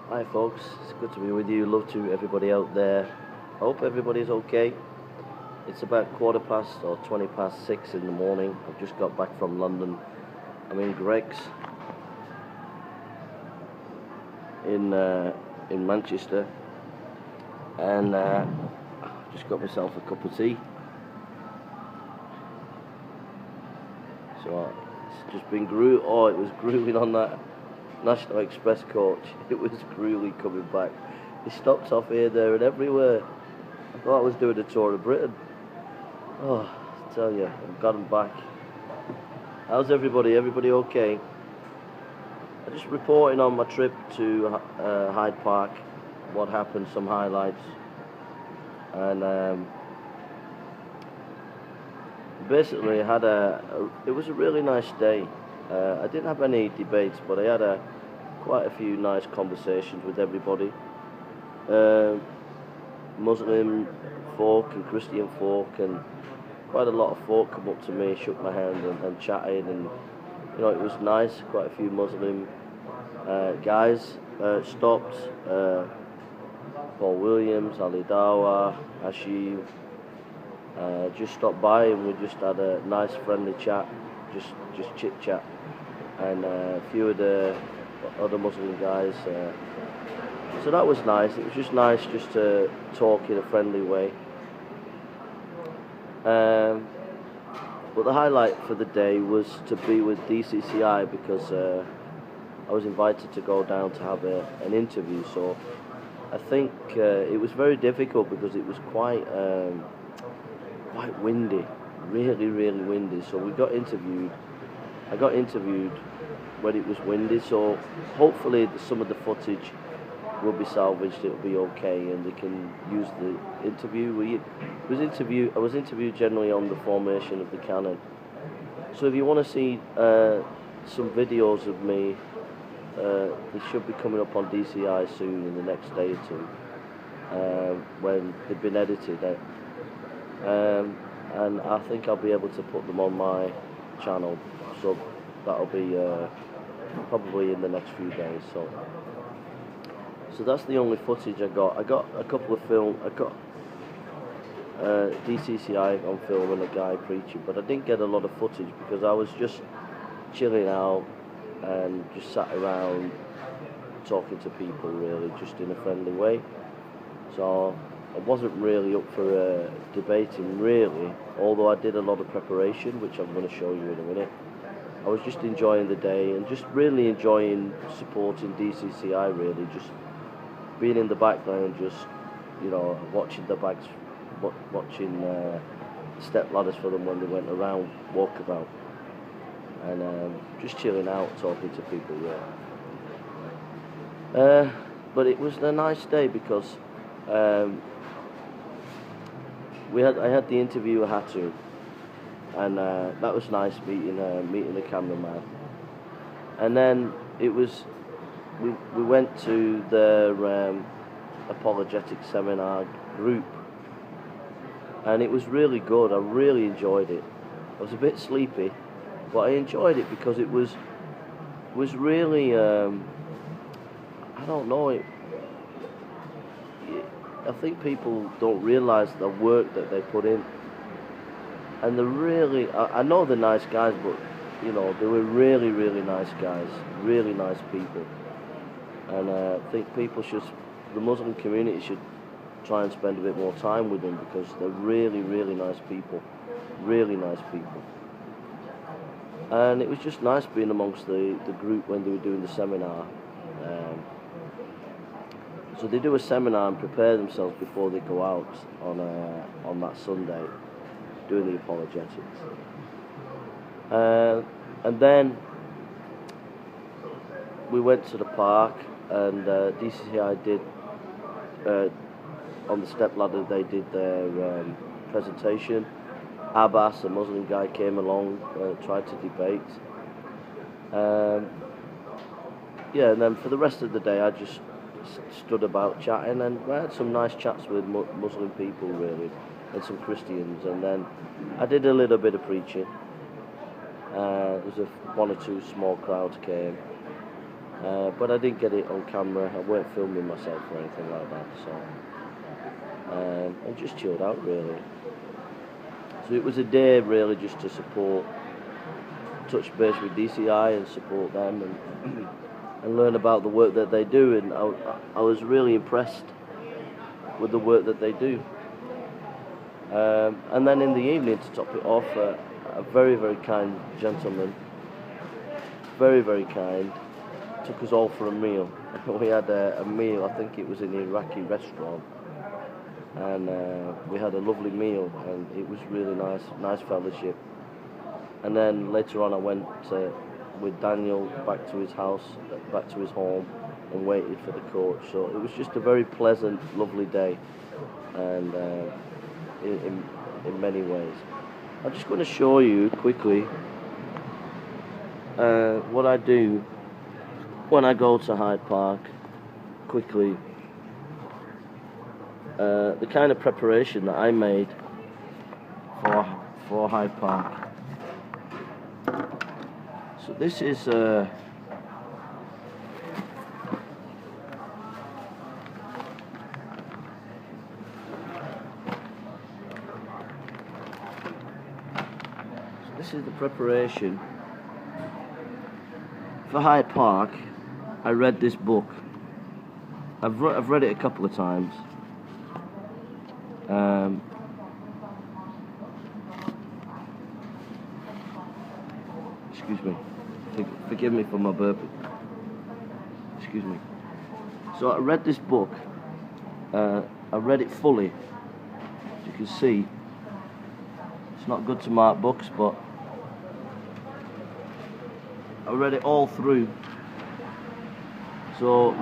Hi folks, it's good to be with you. Love to everybody out there. I hope everybody's okay. It's about 6:20 in the morning. I've just got back from London. I'm in Greg's in Manchester, and just got myself a cup of tea. So it's just been it was grueling on that National Express coach. It was grueling coming back. He stopped off here, there, and everywhere. I thought I was doing a tour of Britain. Oh, I tell you, I've got him back. How's everybody? Everybody okay? I'm just reporting on my trip to Hyde Park, what happened, some highlights, and basically it was a really nice day. I didn't have any debates, but I had quite a few nice conversations with everybody. Muslim folk and Christian folk, and quite a lot of folk come up to me, shook my hand and chatted, and it was nice. Quite a few Muslim guys stopped. Paul Williams, Ali Dawa, Ashim, just stopped by, and we just had a nice friendly chat, just chit chat, and a few of the other Muslim guys. So that was nice. It was just nice just to talk in a friendly way. But the highlight for the day was to be with DCCI, because I was invited to go down to have an interview. So I think it was very difficult because it was quite windy, really windy. So we got interviewed. I got interviewed when it was windy. So hopefully some of the footage will be salvaged. It'll be okay, and they can use the interview. I was interviewed generally on the formation of the cannon. So if you want to see some videos of me, they should be coming up on DCI soon, in the next day or two, when they've been edited. And I think I'll be able to put them on my channel. So that'll be probably in the next few days. So that's the only footage I got. I got a couple of film. I got DCCI on film and a guy preaching, but I didn't get a lot of footage because I was just chilling out and just sat around talking to people, really, just in a friendly way. So I wasn't really up for debating, really, although I did a lot of preparation, which I'm going to show you in a minute. I was just enjoying the day and just really enjoying supporting DCCI, really, just being in the background, just watching the bags, watching step ladders for them when they went around walkabout, and just chilling out, talking to people. But it was a nice day because I had the interview I had to, and that was nice, meeting the cameraman, and then it was. We went to the apologetic seminar group, and it was really good. I really enjoyed it. I was a bit sleepy, but I enjoyed it because it was really I don't know. I think people don't realise the work that they put in, and they're really. I know they're nice guys, but they were really nice guys, really nice people. And I think the Muslim community should try and spend a bit more time with them, because they're really nice people, really nice people. And it was just nice being amongst the group when they were doing the seminar. So they do a seminar and prepare themselves before they go out on that Sunday, doing the apologetics. And then we went to the park, and DCCI did, on the step ladder, they did their presentation. Abbas, a Muslim guy, came along, tried to debate. And then for the rest of the day I just stood about chatting, and I had some nice chats with Muslim people, really, and some Christians, and then I did a little bit of preaching. There was one or two small crowds came. But I didn't get it on camera. I weren't filming myself or anything like that. So I just chilled out really. So it was a day really just to touch base with DCI and support them and learn about the work that they do. And I was really impressed with the work that they do. And then in the evening, to top it off, a very, very kind gentleman, very, very kind, took us all for a meal. We had a meal, I think it was in an Iraqi restaurant, and we had a lovely meal, and it was really nice fellowship. And then later on I went with Daniel back to his house, back to his home, and waited for the coach. So it was just a very pleasant, lovely day, and in many ways. I'm just going to show you quickly what I do when I go to Hyde Park, quickly. The kind of preparation that I made for Hyde Park. So this is so this is the preparation for Hyde Park. I read this book. I've read it a couple of times. Excuse me. Forgive me for my burping. Excuse me. So I read this book. I read it fully. As you can see, it's not good to mark books, but I read it all through. So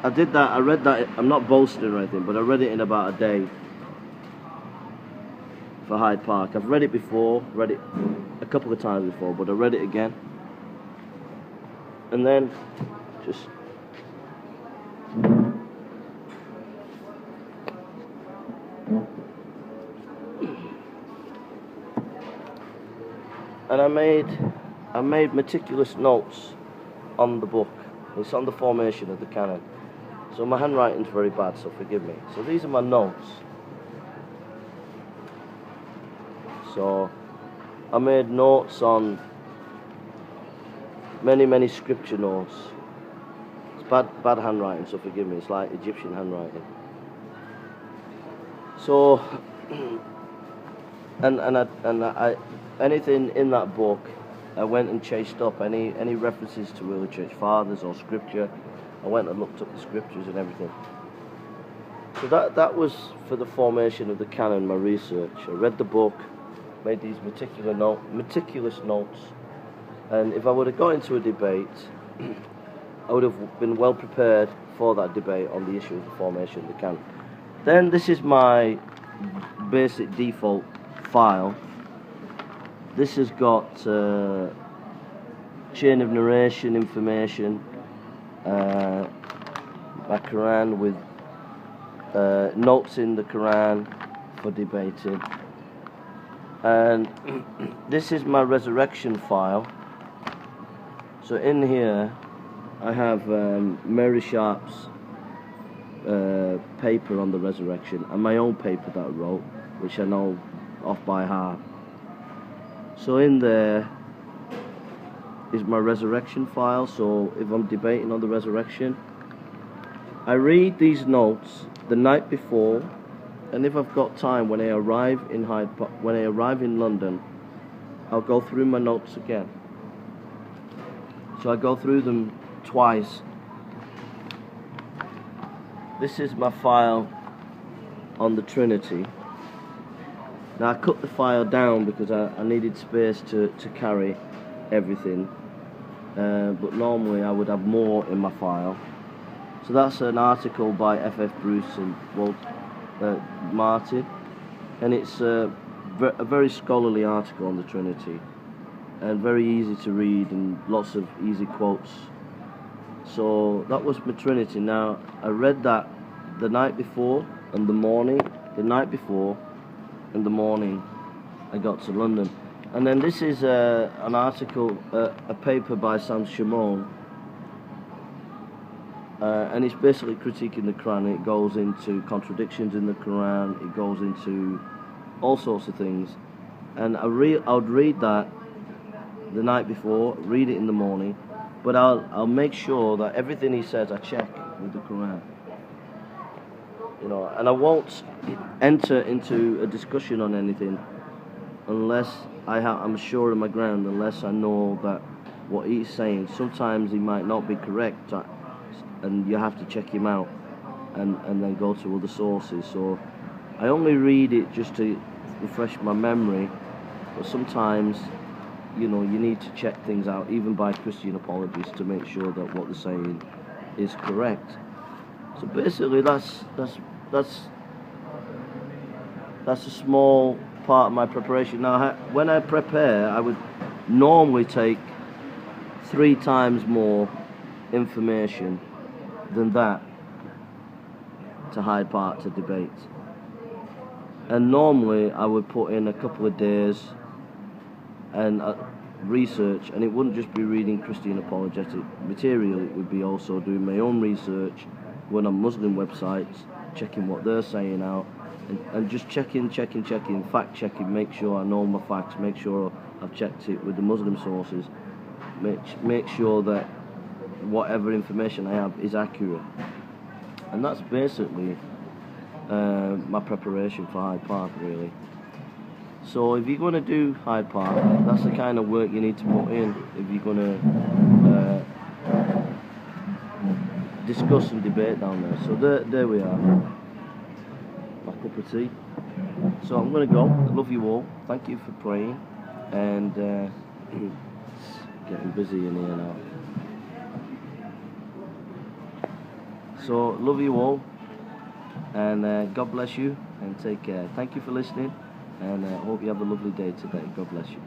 I did that. I read that. I'm not boasting or anything, but I read it in about a day for Hyde Park. I've read it before. Read it a couple of times before, but I read it again. And then just and I made meticulous notes on the book. It's on the formation of the cannon. So my handwriting's very bad, so forgive me. So these are my notes. So I made notes on many scripture notes. It's bad handwriting, so forgive me. It's like Egyptian handwriting. So and I anything in that book, I went and chased up any references to early church fathers or scripture. I went and looked up the scriptures and everything. So that was for the formation of the canon, my research. I read the book, made these meticulous notes, and if I would have got into a debate, I would have been well prepared for that debate on the issue of the formation of the canon. Then this is my basic default file. This has got chain of narration information, my Quran with notes in the Quran for debating, and this is my resurrection file. So in here I have Mary Sharp's paper on the resurrection and my own paper that I wrote, which I know off by heart. So in there is my resurrection file. So if I'm debating on the resurrection, I read these notes the night before, and if I've got time when I arrive in when I arrive in London, I'll go through my notes again. So I go through them twice. This is my file on the Trinity. Now I cut the file down because I needed space to carry everything, but normally I would have more in my file. So that's an article by F.F. Bruce and Martin, and it's a very scholarly article on the Trinity, and very easy to read and lots of easy quotes. So that was my Trinity. Now I read that the night before and the morning, the night before and the morning I got to London. And then this is an article, a paper by Sam Shimon, and it's basically critiquing the Quran. It goes into contradictions in the Quran. It goes into all sorts of things. And I would read that the night before, read it in the morning, but I'll make sure that everything he says I check with the Quran. You know, and I won't enter into a discussion on anything unless I'm sure of my ground, unless I know that what he's saying, sometimes he might not be correct, and you have to check him out and then go to other sources. So I only read it just to refresh my memory, but sometimes, you know, you need to check things out, even by Christian apologists, to make sure that what they're saying is correct. So basically that's a small part of my preparation. Now, when I prepare, I would normally take 3 times more information than that to Hyde Park to debate. And normally I would put in a couple of days and research, and it wouldn't just be reading Christian apologetic material, it would be also doing my own research, going on Muslim websites, checking what they're saying out, and just checking, fact checking, make sure I know my facts, make sure I've checked it with the Muslim sources, make sure that whatever information I have is accurate. And that's basically my preparation for Hyde Park, really. So if you're going to do Hyde Park, that's the kind of work you need to put in if you're going to discuss and debate down there. So there we are, my cup of tea. So I'm going to go. I love you all. Thank you for praying, and getting busy in here now. So love you all, and God bless you, and take care. Thank you for listening, and I hope you have a lovely day today. God bless you.